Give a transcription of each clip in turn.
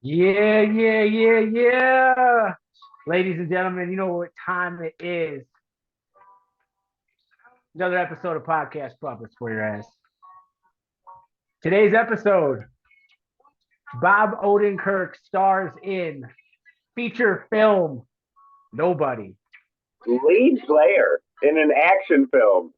Yeah. Ladies and gentlemen, you know what time it is. Another episode of Podcast Puppets for your ass. Today's episode, Bob Odenkirk stars in feature film Nobody. Lead player in an action film.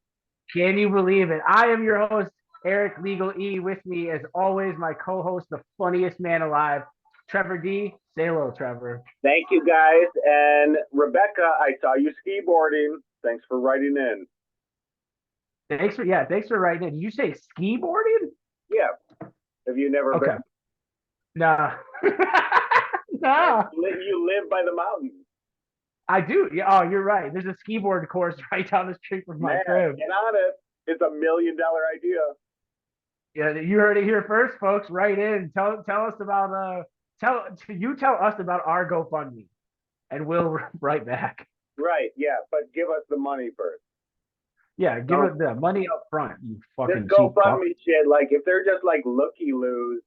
Can you believe it? I am your host, Eric Legal E. With me, as always, my co-host, the funniest man alive, Trevor D. Say hello, Trevor. Thank you guys. And Rebecca, I saw you ski boarding. Thanks for writing in. Thanks for writing in. Did you say ski boarding? Yeah. Have you never Okay. been? No. No. You live by the mountains. I do. Yeah. Oh, you're right. There's a ski board course right down the street from my Man, crib. get on it. It's $1 million idea. Yeah, you heard it here first, folks. Write in. Tell us about tell us about our GoFundMe, and we'll write back. Right, yeah, but give us the money first. Yeah, give it the money up front. You This fucking cheap fuck. GoFundMe shit, like if they're just like looky-loos,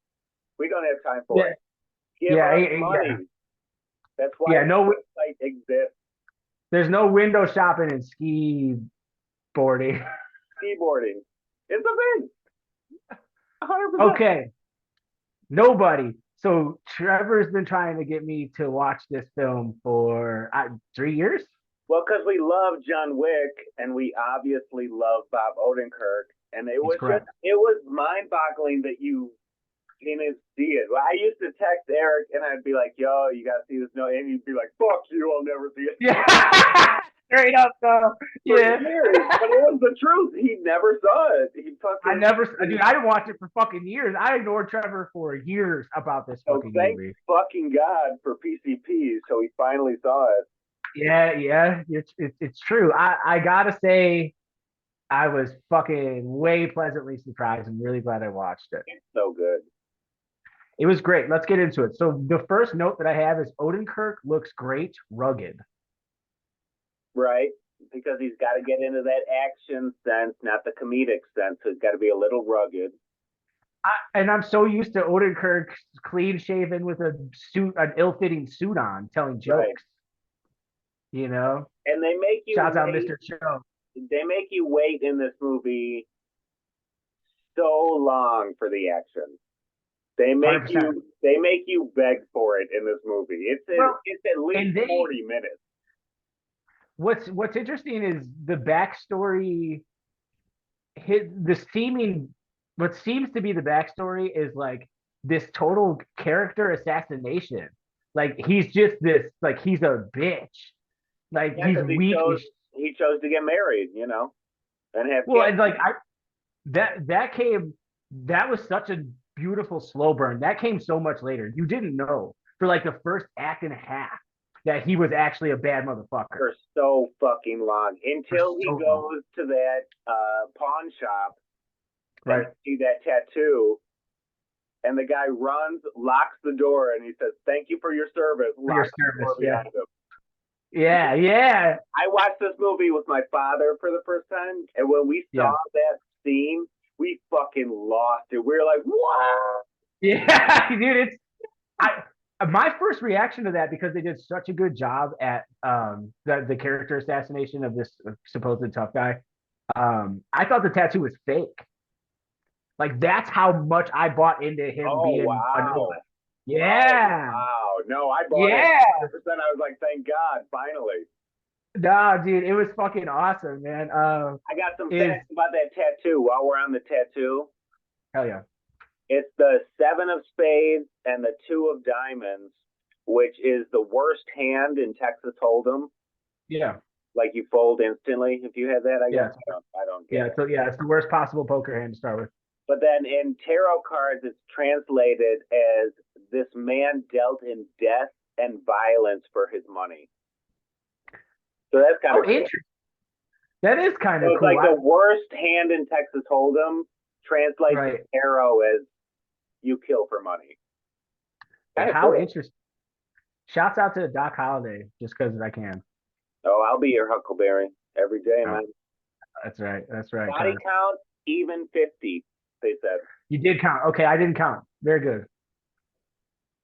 we don't have time for Yeah. it. Give us money. Yeah. That's why Yeah, no, the website exists. there's no window shopping and ski boarding. Keyboarding. It's a thing. 100%. Okay, nobody. So Trevor's been trying to get me to watch this film for 3 years. Well, because we love John Wick and we obviously love Bob Odenkirk, and it was correct. it was mind-boggling that you didn't see it. Well, I used to text Eric and I'd be like, "Yo, you gotta see this." No, and he'd be like, "Fuck you, I'll never see it." Yeah, straight up though. For Yeah, years, but it was the truth. He never saw it. He fucking. dude, I didn't watch it for fucking years. I ignored Trevor for years about this So fucking thank movie. fucking God for PCP, so he finally saw it. Yeah, it's true. I gotta say, I was fucking way pleasantly surprised and really glad I watched it. It's so good. It was great. Let's get into it. So the first note that I have is Odenkirk looks great, rugged. Right? Because he's got to get into that action sense, not the comedic sense. So he's got to be a little rugged. And I'm so used to Odenkirk clean shaven with a suit, an ill-fitting suit on, telling jokes. Right. You know, and they make you shouts out Mr. Cho. They make you wait in this movie so long for the action. They make 100%. you beg for it in this movie. It's at least 40 minutes. What's interesting is the backstory. What seems to be the backstory is like this total character assassination. Like he's just this, like he's a bitch. Like Yeah, he's weak. He chose to get married, you know, and have Well, kids. and like that was such a beautiful slow burn. That came so much later. You didn't know for like the first act and a half that he was actually a bad motherfucker. For so fucking long. Until he goes to that pawn shop, right? And see that tattoo, and the guy runs, locks the door, and he says, "Thank you for your service." Yeah. Yeah. I watched this movie with my father for the first time, and when we saw that scene, we fucking lost it. We were like, "What?" Yeah, dude. My first reaction to that, because they did such a good job at the character assassination of this supposed tough guy. I thought the tattoo was fake. Like that's how much I bought into him being wow. Yeah. Oh, wow. No, I bought it 100%. I was like, thank God, finally. Nah, dude, it was fucking awesome, man. I got some facts about that tattoo while we're on the tattoo. Hell yeah. It's the 7 of spades and the 2 of diamonds, which is the worst hand in Texas Hold'em. Yeah. Like you fold instantly if you have that, I guess. I don't get it. So yeah, it's the worst possible poker hand to start with. But then in tarot cards, it's translated as this man dealt in death and violence for his money. So that's kind of cool. Interesting. That is kind of cool. It's like the worst hand in Texas Hold'em translates to tarot as you kill for money. How interesting. Shouts out to Doc Holliday, just because I can. Oh, I'll be your Huckleberry every day, man. That's right. Body count, even 50, they said. You did count. Okay, I didn't count. Very good.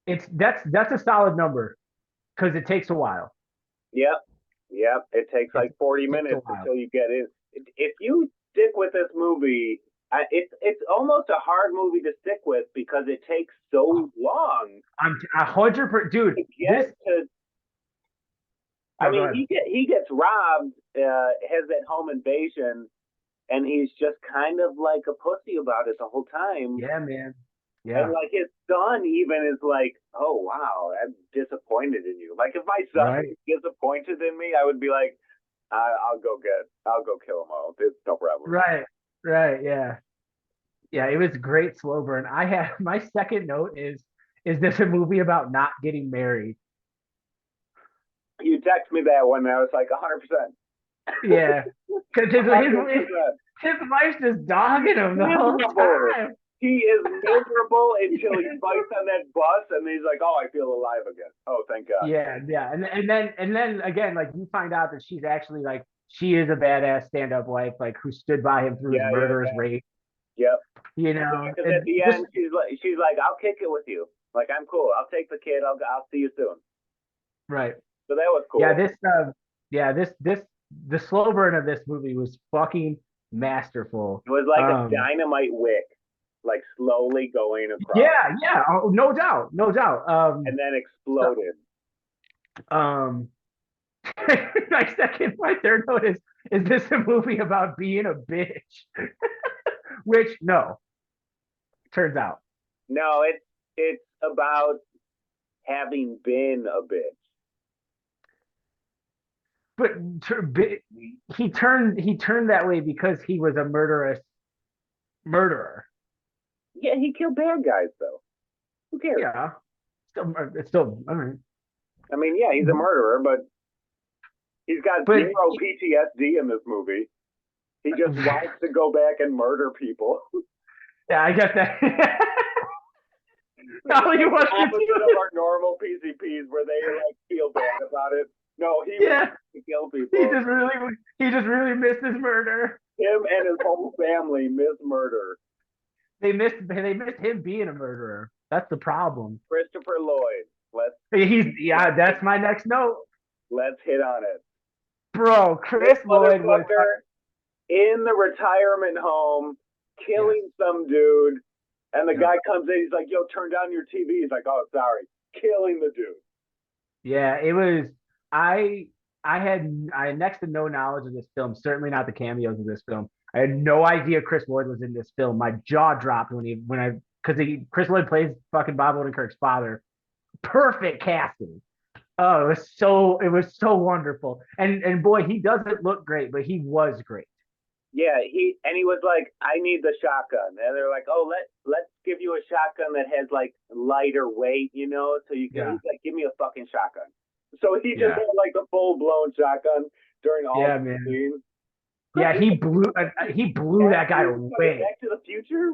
That's a solid number because it takes a while. Yep. Yep. It takes It like 40 takes a minutes while. until you get in. If you stick with this movie, it's almost a hard movie to stick with because it takes so long I'm 100%, dude. to get This to. I no, go mean, ahead. he gets robbed, has that home invasion, and he's just kind of like a pussy about it the whole time. Yeah, man. And Yeah, like his son even is like, "Oh wow, I'm disappointed in you." Like if my son right, was disappointed in me, I would be like, I'll go kill them all. It's no problem." right, right. Yeah, yeah. It was great slow burn. I had my second note is this a movie about not getting married? You text me that one, and I was like, 100%, Yeah, because 100%. his wife's just dogging him the whole Miserable. time. He is miserable until he fights on that bus, and he's like, "Oh, I feel alive again. Oh, thank God." Yeah, yeah, and then again, like you find out that she's actually like she is a badass stand up wife, like who stood by him through his Yeah, yeah, murderous yeah. rape. Yep. You Yeah, know, because at and the just end, she's like, "I'll kick it with you. Like, I'm cool. I'll take the kid. I'll see you soon." right. So that was Yeah, cool. yeah, this the slow burn of this movie was fucking masterful. It was like a dynamite wick, like slowly going across, Yeah, yeah, oh, no doubt, no doubt. and then So, exploded. um, my third note is this a movie about being a bitch? Which no, turns out. No, it's about having been a bitch. But he turned that way because he was a murderous murderer. Yeah, he killed bad guys though. Who cares? Yeah, still, it's still, I mean, I mean, yeah, he's a murderer, but he's got but zero PTSD in this movie. He just wants to go back and murder people. yeah, I get that. It's All he like the wants to opposite of do our normal PCPs where they like feel bad about it. No, he yeah, wants to kill people. he just really missed his murder. Him and his whole family miss murder. They missed him being a murderer. That's the problem. Christopher Lloyd. Let's He's yeah, that's my next note. let's hit on it. Bro, This Chris Lloyd was motherfucker in the retirement home yes. killing some dude, and the Yep. guy comes in. He's like, "Yo, turn down your TV." He's like, "Oh, sorry." Killing the dude. Yeah, it was I I had next to no knowledge of this film, certainly not the cameos of this film. I had no idea Chris Lloyd was in this film. My jaw dropped when I because Chris Lloyd plays fucking Bob Odenkirk's father. Perfect casting. Oh, it was so wonderful. And boy, he doesn't look great, but he was great. Yeah, he was like, "I need the shotgun," and they're like, "Oh, let's give you a shotgun that has like lighter weight, so you can." Yeah, He's like, "Give me a fucking shotgun." So he just yeah, had like the full blown shotgun during all yeah, the man. scenes. Chris Yeah, Lloyd, he blew that guy fucking away. Back to the Future.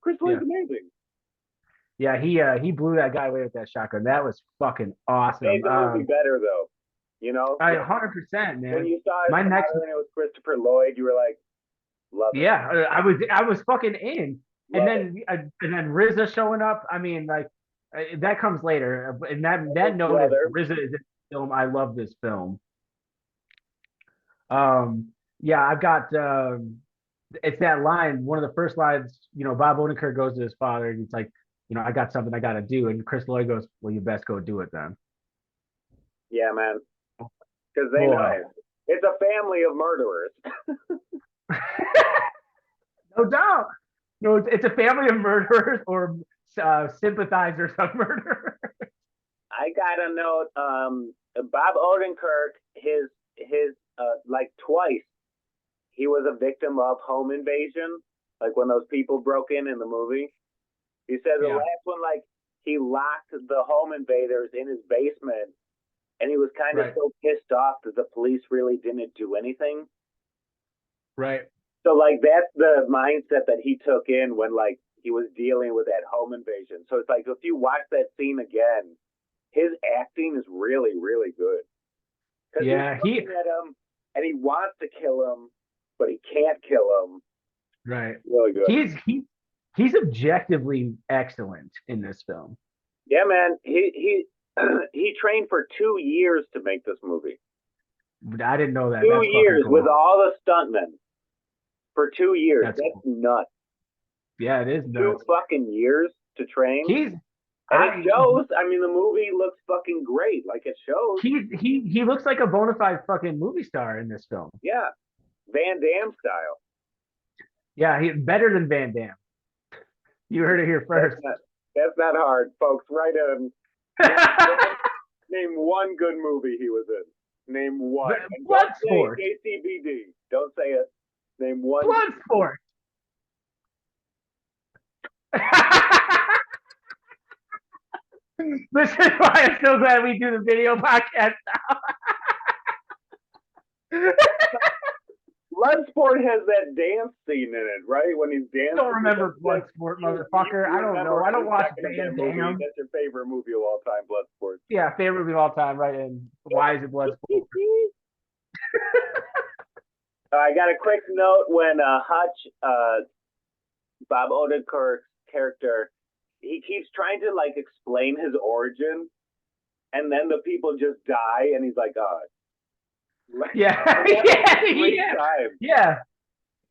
Chris Yeah, Lloyd's amazing. yeah, he blew that guy away with that shotgun. That was fucking Made awesome. the movie better though. I Like 100% when man. you saw his My next father and it was Christopher Lloyd, you were like, "Love it, yeah, I was fucking in, love it." and then RZA showing up. I mean, like that comes later, and That's that his note is brother. RZA is in the film. I love this film. Yeah, I've got it's that line. One of the first lines, Bob Odenkirk goes to his father, and he's like, I got something I got to do, and Chris Lloyd goes, "Well, you best go do it then." Yeah, man, because they Boy, know it's a family of murderers. no doubt. No, it's a family of murderers or sympathizers of murder. I got a note. Bob Odenkirk, his like twice, he was a victim of home invasion. Like when those people broke in the movie. He said the Yeah, last one, like he locked the home invaders in his basement, and he was kind of right, so pissed off that the police really didn't do anything. right. So like that's the mindset that he took in when like he was dealing with that home invasion. So it's like if you watch that scene again, his acting is really, really good because he's Yeah, looking at him and he wants to kill him, but he can't kill him. right. Really good. He's he he's objectively excellent in this film. Yeah, man. He he trained for 2 years to make this movie. I didn't know that. Two That's fucking years with cool. all the stuntmen for 2 years. That's That's cool. nuts. Yeah, it is Two nuts. fucking years to train. He's And it I shows. I mean, the movie looks fucking great. Like it shows. he looks like a bona fide fucking movie star in this film. Yeah, Van Damme style. Yeah, he better than Van Damme. You heard it here That's first. not that's not hard, folks. Write name one good movie he was in. Name one. And don't say Bloodsport. ACBD. Don't say it. Name one. Bloodsport. This is why I'm so glad we do the video podcast now. Bloodsport has that dance scene in it, right? When he's I dancing. don't remember Bloodsport, motherfucker. I don't know. I don't watch Van Damme. That's your favorite movie of all time, Bloodsport. Yeah, favorite movie of all time, right? And why is it Bloodsport? I got a quick note when Hutch, Bob Odenkirk's character, he keeps trying to like explain his origin, and then the people just die, and he's like, "Oh, yeah,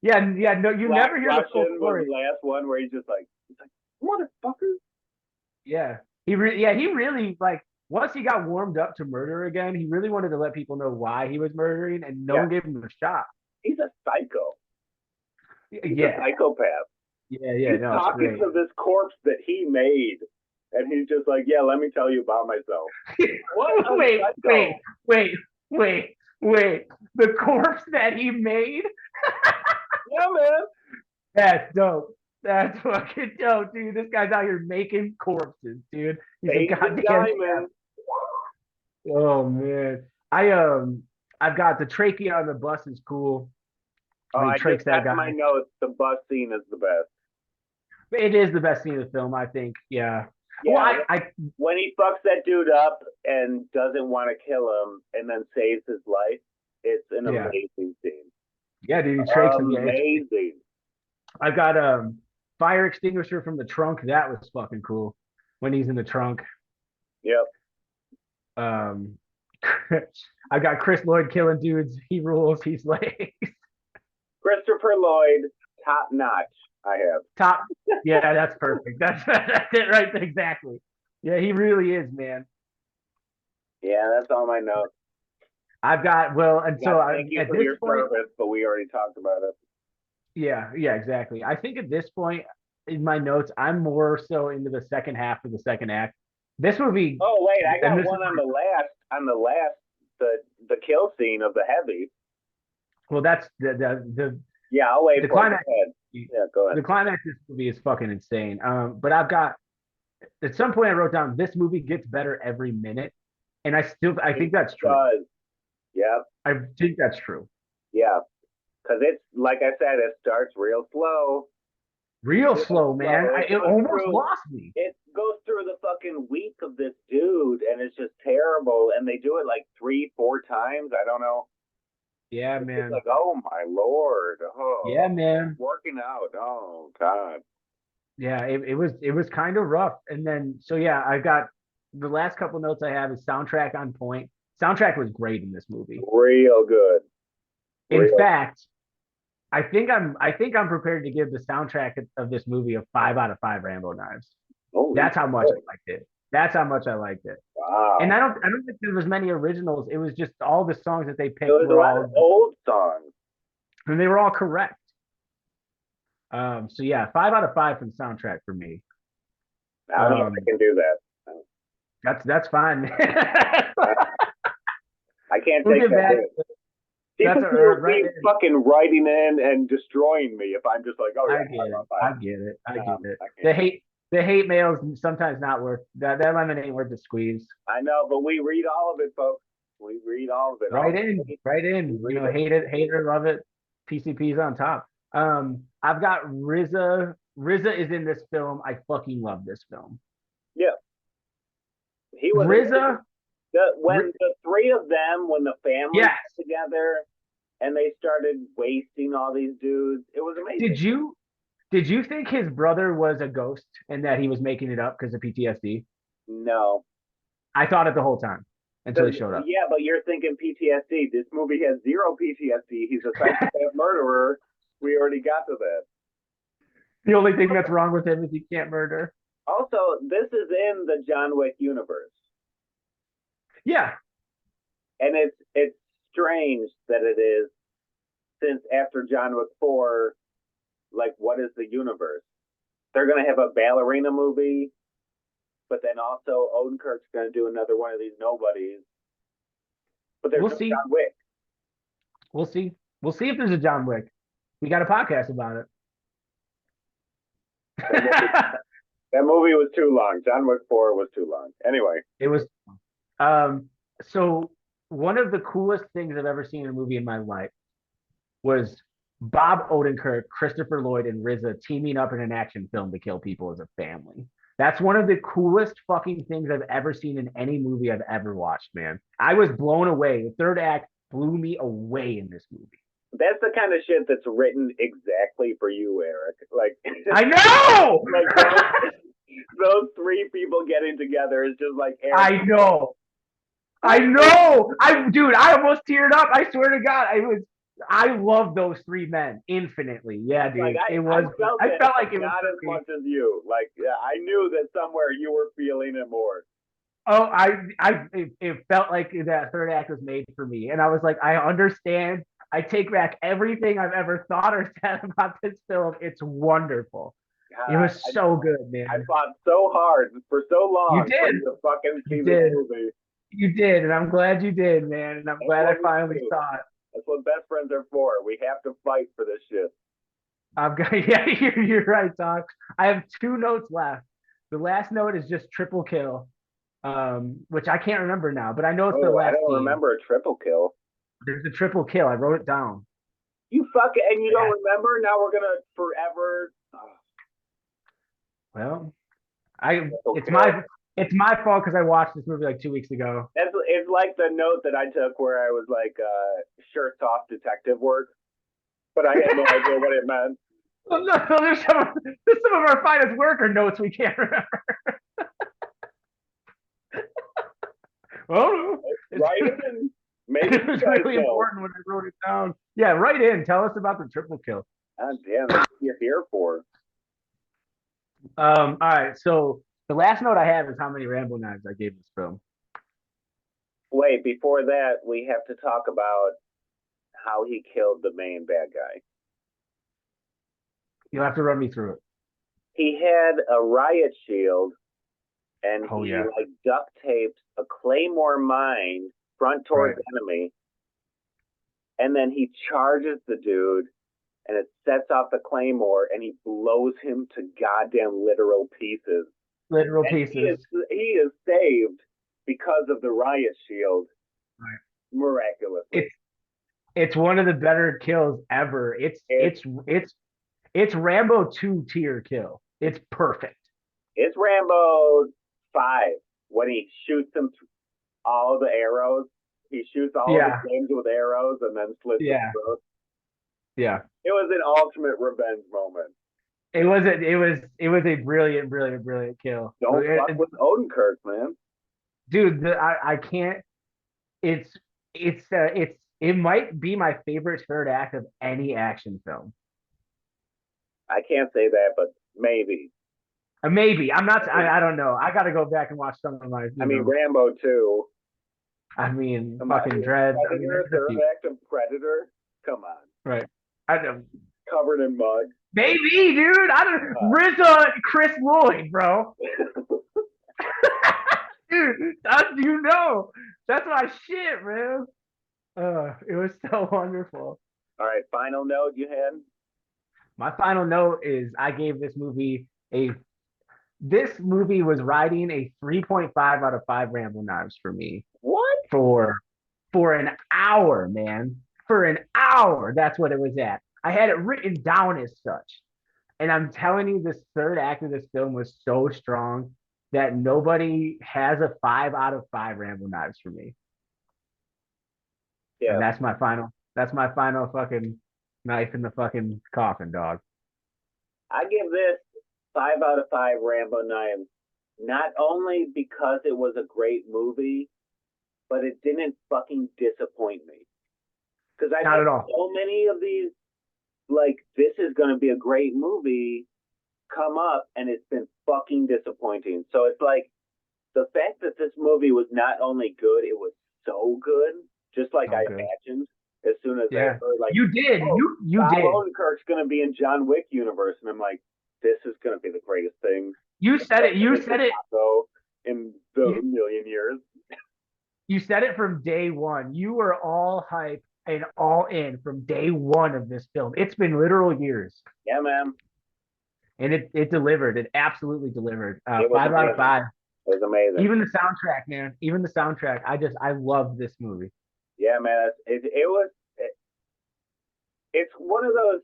yeah. No, you Black never hear Russian the full story. was the last one where he's like, motherfucker. Yeah, he really like once he got warmed up to murder again, he really wanted to let people know why he was murdering, and no one gave him a shot. He's a psycho. He's Yeah, a psychopath. yeah. He's No, talking to this corpse that he made, and he's just like, "Yeah, let me tell you about myself." What? Wait. The corpse that he made? Yeah, man. That's dope. That's fucking dope, dude. This guy's out here making corpses, dude. He's a goddamn diamond. Oh man. I've got the trachea on the bus is cool. Oh, I just got my notes. The bus scene is the best. It is the best scene of the film, I think. Yeah. Yeah, well, when he fucks that dude up and doesn't want to kill him and then saves his life, it's an amazing scene. Yeah, dude, he trachs him. Amazing. I've got fire extinguisher from the trunk. That was fucking cool. When he's in the trunk. Yep. I've got Chris Lloyd killing dudes. He rules. He's like Christopher Lloyd, top notch. I have top. Yeah, that's perfect. That's it right. Exactly. Yeah, he really is, man. Yeah, that's all my notes. I've got thank you for your service, but we already talked about it. Yeah, exactly. I think at this point in my notes, I'm more so into the second half of the second act. This movie. Oh wait, I got one on the last, the kill scene of the heavy. Well, that's the. Yeah, I'll wait. The climax. Yeah, go ahead. The climax of this movie is fucking insane. But I've got at some point I wrote down this movie gets better every minute, and I think that's true. Yeah. I think that's true. Yeah, because it's like I said, it starts real slow. Real slow, man. It almost lost me. It goes through the fucking week of this dude, and it's just terrible. And they do it like 3-4 times. I don't know. Yeah, man. Like, oh my lord. Oh, yeah, man. Working out. Oh god. Yeah, it was kind of rough. And then I got the last couple notes I have is soundtrack on point. Soundtrack was great in this movie. Real good. In fact, I think I'm prepared to give the soundtrack of this movie a 5 out of 5 Rambo knives. That's how much I liked it. That's how much I liked it. Wow. And I don't think there was many originals. It was just all the songs that they picked were all old songs. And they were all correct. So yeah, 5 out of 5 for the soundtrack for me. I don't know if I can do that. That's fine. I can't take that. People are fucking writing in and destroying me if I'm just like, oh yeah, I get it. The hate mail's sometimes not worth that lemon ain't worth the squeeze. I know, but we read all of it, folks. We read all of it. Right in. You know, hate it, love it. PCP's on top. I've got RZA. RZA is in this film. I fucking love this film. Yeah. He was RZA. When the three of them, when the family got together and they started wasting all these dudes, it was amazing. Did you think his brother was a ghost and that he was making it up because of PTSD? No. I thought it the whole time until he showed up. Yeah, but you're thinking PTSD. This movie has zero PTSD. He's a psychopath murderer. We already got to that. The only thing that's wrong with him is he can't murder. Also, this is in the John Wick universe, Yeah. and it's strange that it is, since after John Wick 4, like, what is the universe? They're gonna have a ballerina movie, but then also Odenkirk's gonna do another one of these nobodies. But there's We'll no see. John Wick. We'll see. We'll see if there's a John Wick. We got a podcast about it. That movie was too long. John Wick 4 was too long. Anyway. It was so one of the coolest things I've ever seen in a movie in my life was Bob Odenkirk, Christopher Lloyd, and RZA teaming up in an action film to kill people as a family. That's one of the coolest fucking things I've ever seen in any movie I've ever watched, man. I was blown away. The third act blew me away in this movie. That's the kind of shit that's written exactly for you, Eric. Like, I know. Like those three people getting together is just like Eric. I know. Dude, I almost teared up. I swear to God, I love those three men infinitely. Yeah, dude. Like, I felt like it was not as much as you. Like, yeah, I knew that somewhere you were feeling it more. Oh, it felt like that third act was made for me, and I was like, I understand. I take back everything I've ever thought or said about this film. It's wonderful. God, it was so good, man. I fought so hard for so long. You did. To fucking see this movie. You did, and I'm glad you did, man. And I'm glad I finally saw it. That's what best friends are for. We have to fight for this shit. Yeah, you're right, Doc. I have two notes left. The last note is just triple kill, which I can't remember now, but I know it's the last. I don't remember a triple kill. There's a triple kill. I wrote it down. You fucking and you don't remember? Now we're gonna forever. Well, it's my fault because I watched this movie like 2 weeks ago. It's like the note that I took where I was like, shirts off detective work, but I had no idea what it meant. Well, no, there's some of our finest work or notes we can't remember. Well, right in. Maybe it was really important when I wrote it down. Yeah, right in. Tell us about the triple kill. God damn, that's what you're here for. All right, so the last note I have is how many Rambo knives I gave this film. Wait, before that, we have to talk about how he killed the main bad guy. You'll have to run me through it. He had a riot shield, and he like duct taped a claymore mine front towards enemy, and then he charges the dude, and it sets off the claymore, and he blows him to goddamn literal pieces. Literal pieces. He is saved because of the riot shield. Right. Miraculously. It's one of the better kills ever. It's Rambo 2 tier kill. It's perfect. It's Rambo 5 when he shoots him all the arrows. He shoots all the flames with arrows and then slits his throat. Yeah. It was an ultimate revenge moment. It was a brilliant kill. Don't fuck with Odenkirk, man. Dude, I can't. It might be my favorite third act of any action film. I can't say that, but maybe. Maybe. I'm not. I don't know. I got to go back and watch some of my. Rambo 2. Fucking Dread. Third act of Predator. Come on. Right. I know. Covered in mud. Maybe, dude. I don't. RZA, Chris Lloyd, bro. Dude, that's my shit, man. It was so wonderful. All right, final note you had? My final note is I gave this movie this movie was riding a 3.5 out of 5 Rambo knives for me. What? For an hour, man. For an hour, that's what it was at. I had it written down as such. And I'm telling you, this third act of this film was so strong that nobody has a 5 out of 5 Rambo knives for me. Yeah. And that's my final fucking knife in the fucking coffin, dog. I give this 5 out of 5 Rambo knives not only because it was a great movie, but it didn't fucking disappoint me. Because I've Not had at all. so many of these, like, this is going to be a great movie come up, and it's been fucking disappointing. So it's like the fact that this movie was not only good, it was so good, just like So I good. imagined as soon as I Yeah. heard, like, You did. oh, You Bob did. Odenkirk's going to be in John Wick universe. And I'm like, this is going to be the greatest thing You said it. You said it. in the You, million years. you said it from day one. You were all hype and all in from day one of this film. It's been literal years. Yeah, man. And it delivered. It absolutely delivered. It was 5 out of amazing. 5. It was amazing. Even the soundtrack, man. Even the soundtrack. I love this movie. Yeah, man. It's one of those.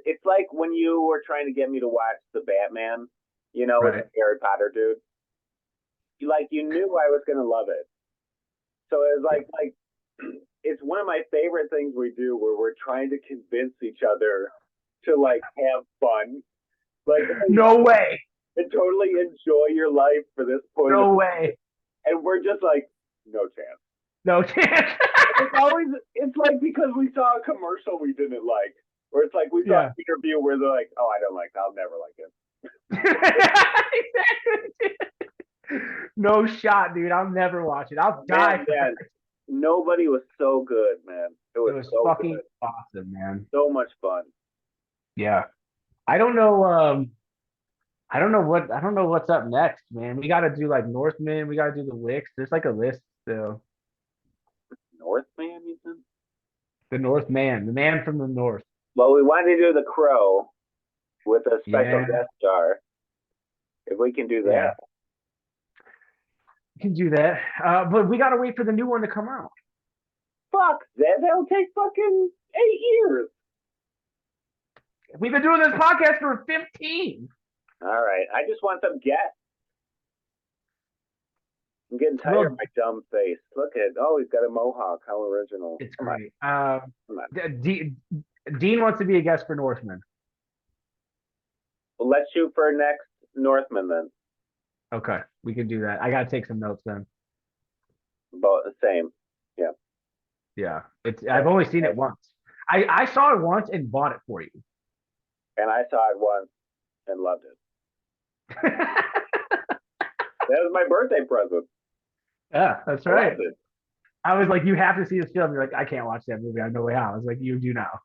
It's like when you were trying to get me to watch the Batman, with Right. the Harry Potter dude. You knew I was gonna love it. So it was like it's one of my favorite things we do where we're trying to convince each other to like have fun, like No way. and totally enjoy your life for this point. No way. And we're just like, no chance. No chance. It's like because we saw a commercial we didn't like, or it's like we saw an interview where they're like, oh, I don't like that, I'll never like it. No shot, dude. I'll never watch it. I'll die. Man, nobody was so good, man. It was so fucking good. awesome, man. So much fun. Yeah. I don't know. I don't know what's up next, man. We gotta do like Northman. We gotta do the Wicks. There's like a list still. Northman, you said? The Northman, the man from the North. Well, we wanted to do The Crow with a special Yeah. guest star. If we can do that. Yeah. We can do that. But we gotta wait for the new one to come out. Fuck that. That'll take fucking 8 years. We've been doing this podcast for 15. All right. I just want some guests. I'm getting tired of my dumb face. Look at he's got a mohawk. How original. It's Come great. on. Dean wants to be a guest for Northman. Well, let's shoot for next Northman then. Okay, we can do that. I gotta take some notes then. About the same. Yeah. Yeah. I've only seen it once. I saw it once and bought it for you. And I saw it once and loved it. That was my birthday present. Yeah, that's right. I was like, you have to see this film. You're like, I can't watch that movie. I have no way out. I was like, you do now.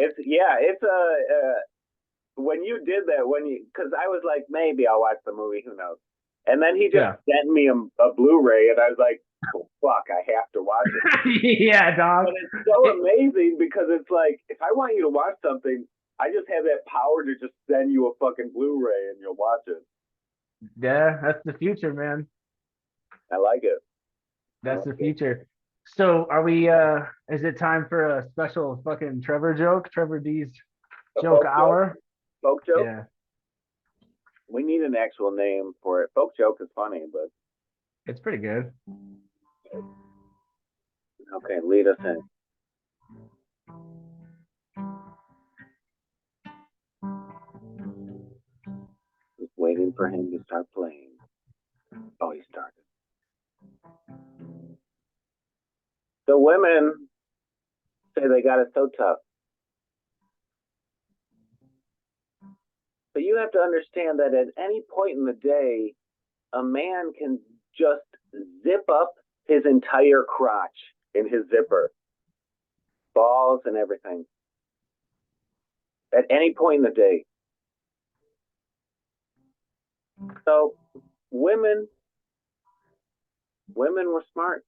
It's when you did that, because I was like, maybe I'll watch the movie, who knows? And then he just sent me a Blu-ray, and I was like, oh, fuck, I have to watch it. Yeah, dog. But it's so amazing because it's like, if I want you to watch something, I just have that power to just send you a fucking Blu-ray and you'll watch it. Yeah, that's the future, man. I like it. That's the future. So are we is it time for a special fucking Trevor joke? Trevor D's joke hour? Folk joke? Yeah. We need an actual name for it. Folk joke is funny, but it's pretty good. Okay, lead us in. Just waiting for him to start playing. Oh, he started. The women say they got it so tough. But you have to understand that at any point in the day, a man can just zip up his entire crotch in his zipper, balls and everything. At any point in the day. So women were smart.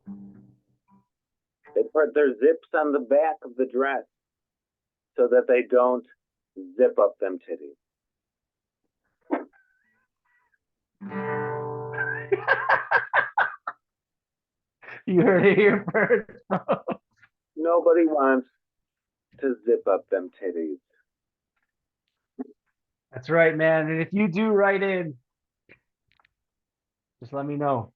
They put their zips on the back of the dress so that they don't zip up them titties. You heard it here first. Nobody wants to zip up them titties. That's right, man. And if you do write in, just let me know.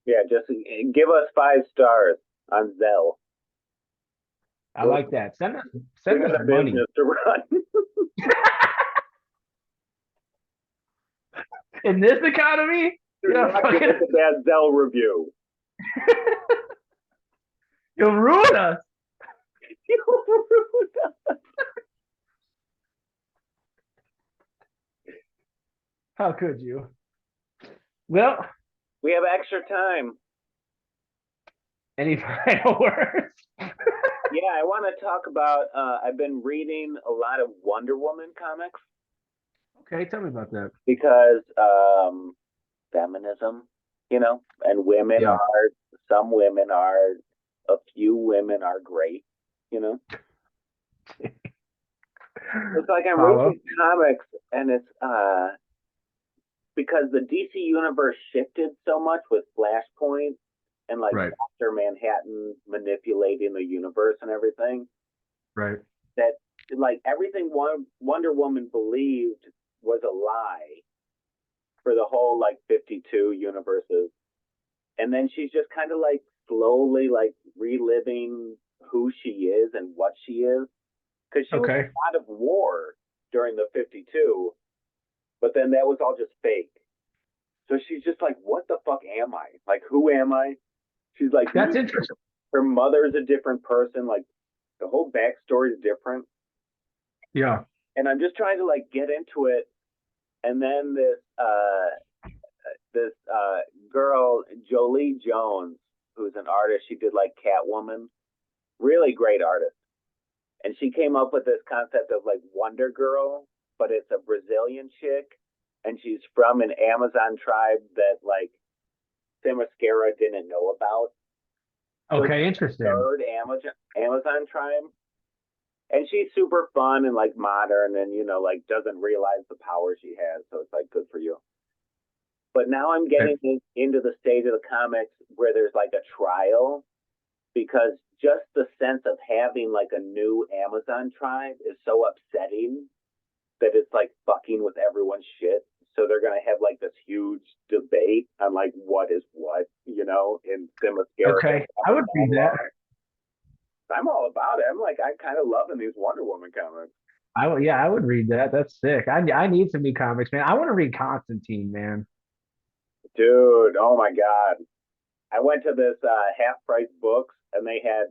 Yeah, just give us 5 stars on Zelle. I like that. Send us money to run. In this economy, Do not give fucking, us a bad Zell review. you'll ruin us. How could you? Well, We have extra time. any final words? Yeah, I want to talk about. I've been reading a lot of Wonder Woman comics Okay, tell me about that. because feminism, and women Yeah. are. Some women are. A few women are great. You know, it's like I'm Follow. reading comics, and it's because the DC universe shifted so much with Flashpoint and like Right. Doctor Manhattan manipulating the universe and everything. Right. That like everything Wonder Woman believed was a lie for the whole like 52 universes. And then she's just kind of like slowly like reliving who she is and what she is. Because she was Okay. a lot of war during the 52, but then that was all just fake. So she's just like, what the fuck am I? Like, who am I? She's like, That's interesting. her mother's a different person. Like, the whole backstory is different. Yeah. And I'm just trying to like get into it. And then this girl, Jolie Jones, who's an artist, she did like Catwoman, really great artist. And she came up with this concept of like Wonder Girl, but it's a Brazilian chick, and she's from an Amazon tribe that like Themyscira didn't know about. So Okay, interesting. third Amazon tribe, and she's super fun and like modern, and like doesn't realize the power she has. So it's like good for you. But now I'm getting into the stage of the comics where there's like a trial because just the sense of having like a new Amazon tribe is so upsetting that it's like fucking with everyone's shit. So they're gonna have like this huge debate on like what is what, in Themyscira. Okay, I would read that. I'm all about it. I'm like, I kind of loving these Wonder Woman comics. Yeah, I would read that. That's sick. I need some new comics, man. I want to read Constantine, man. Dude, oh my God. I went to this half price books and they had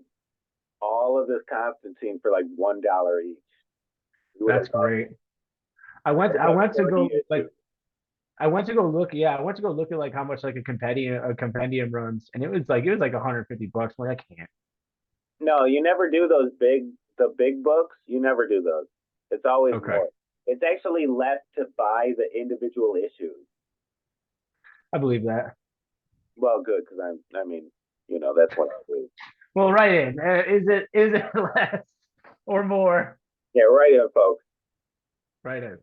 all of this Constantine for like $1 each. That's great. I went to go like I went to go look. Yeah, I went to go look at like how much like a compendium runs, and it was like 150 bucks. I'm like, I can't. No, you never do the big books. You never do those. It's always Okay, more. It's actually less to buy the individual issues. I believe that. Well, good because I mean, that's what I do. Well, right in. Is it less or more? Yeah, right in, folks. Right in.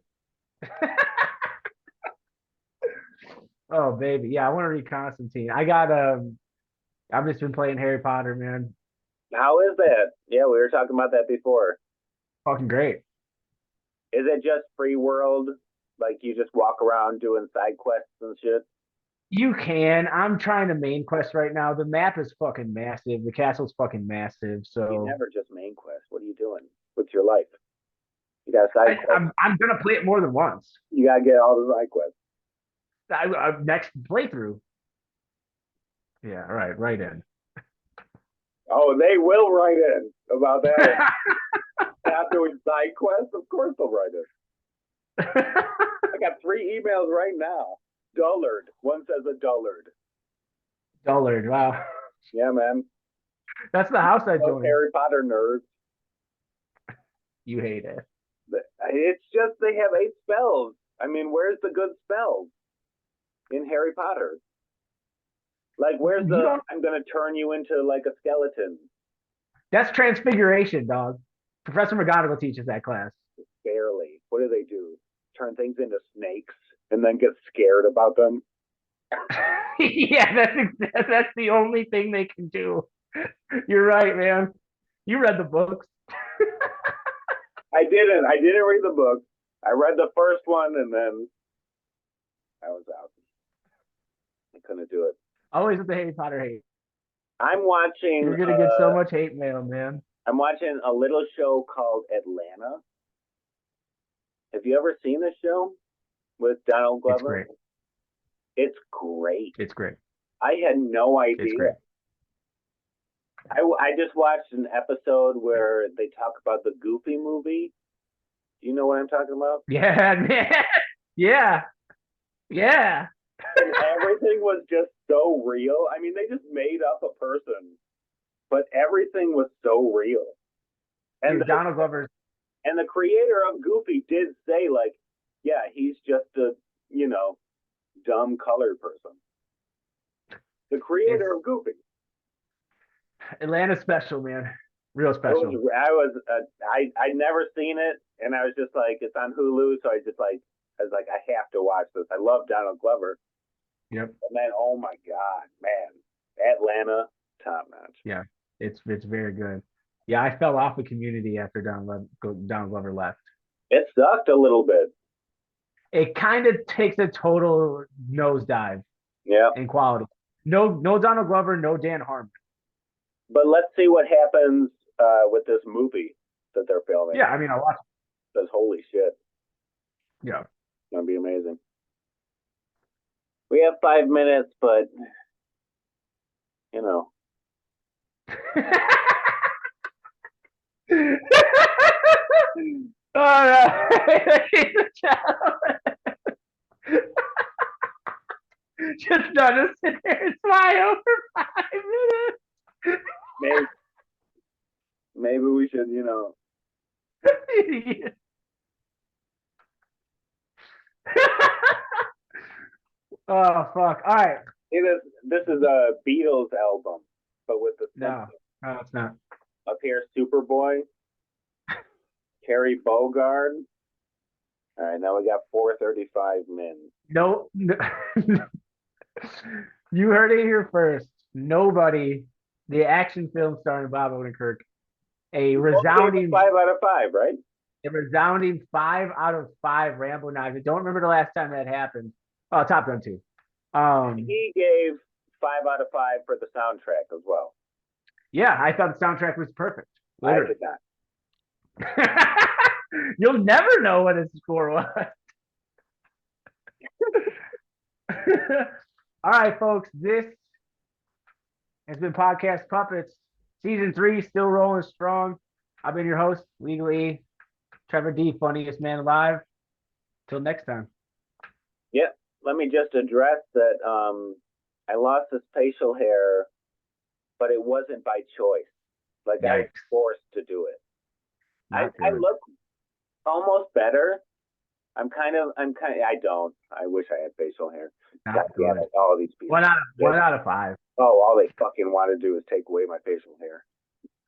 Oh baby, yeah, I want to read Constantine. I've just been playing Harry Potter, man. How is that? Yeah, we were talking about that before. Fucking great. Is it just free world? Like you just walk around doing side quests and shit? You can. I'm trying to main quest right now. The map is fucking massive. The castle's fucking massive. You So never just main quest. What are you doing with your life? You got side quests. I'm gonna play it more than once. You gotta get all the side quests. Next playthrough. Yeah, right in. Oh, they will write in about that. Not doing side quests? Of course they'll write in. I got 3 emails right now. Dullard. One says a dullard. Dullard. Wow. Yeah, man. That's the house I Those joined. Harry Potter nerds. You hate it. It's just they have 8 spells. I mean, where's the good spells in Harry Potter? Like, where's I'm going to turn you into like a skeleton? That's transfiguration, dog. Professor McGonagall teaches that class. Barely. What do? Turn things into snakes and then get scared about them? Yeah, that's the only thing they can do. You're right, man. You read the books. I didn't. I didn't read the book. I read the first one and then I was out. I couldn't do it. Always with the Harry Potter hate. I'm watching. You're gonna get so much hate mail, man. I'm watching a little show called Atlanta. Have you ever seen this show with Donald Glover? It's great. It's great. It's great. I had no It's great. idea. I just watched an episode where they talk about the Goofy movie. Do you know what I'm talking about? Yeah, man. Yeah. Yeah. And everything was just so real. I mean, they just made up a person, but everything was so real. And Dude, Donald Glover's the creator of Goofy did say, like, yeah, he's just a, dumb colored person. The creator of Goofy. Atlanta special, man. Real special. I'd never seen it, and I was just like, it's on Hulu, so I was like, I have to watch this. I love Donald Glover. Yep. And then, oh my God, man, Atlanta, top notch. Yeah, it's very good. Yeah, I fell off of Community after Donald Glover left. It sucked a little bit. It kind of takes a total nosedive Yeah. in quality. No Donald Glover, no Dan Harmon. But let's see what happens with this movie that they're filming. Yeah, I mean, I watched it. Says, holy shit. Yeah. It's gonna be amazing. We have 5 minutes, but All right. Just notice it there and fly over 5 minutes. Maybe we should, Oh fuck! All right. See, this is a Beatles album, but with the No, it's not. Up here, Superboy, Carrie Bogard. All right, now we got 4:35 min. No. You heard it here first. Nobody. The action film starring Bob Odenkirk. A resounding 5 out of 5, right? A resounding 5 out of 5 Rambo knives. I don't remember the last time that happened. Oh, Top Gun 2. He gave 5 out of 5 for the soundtrack as well. Yeah, I thought the soundtrack was perfect. Literally. I did not. You'll never know what his score was. All right, folks. This has been Podcast Puppets. Season 3 still rolling strong. I've been your host, Legally Trevor D, funniest man alive. Till next time. Yeah. Let me just address that I lost this facial hair, but it wasn't by choice. Like, I was forced to do it. I look almost better. I don't. I wish I had facial hair. God damn it, all these people. 1 out of 5. Oh, all they fucking want to do is take away my facial hair.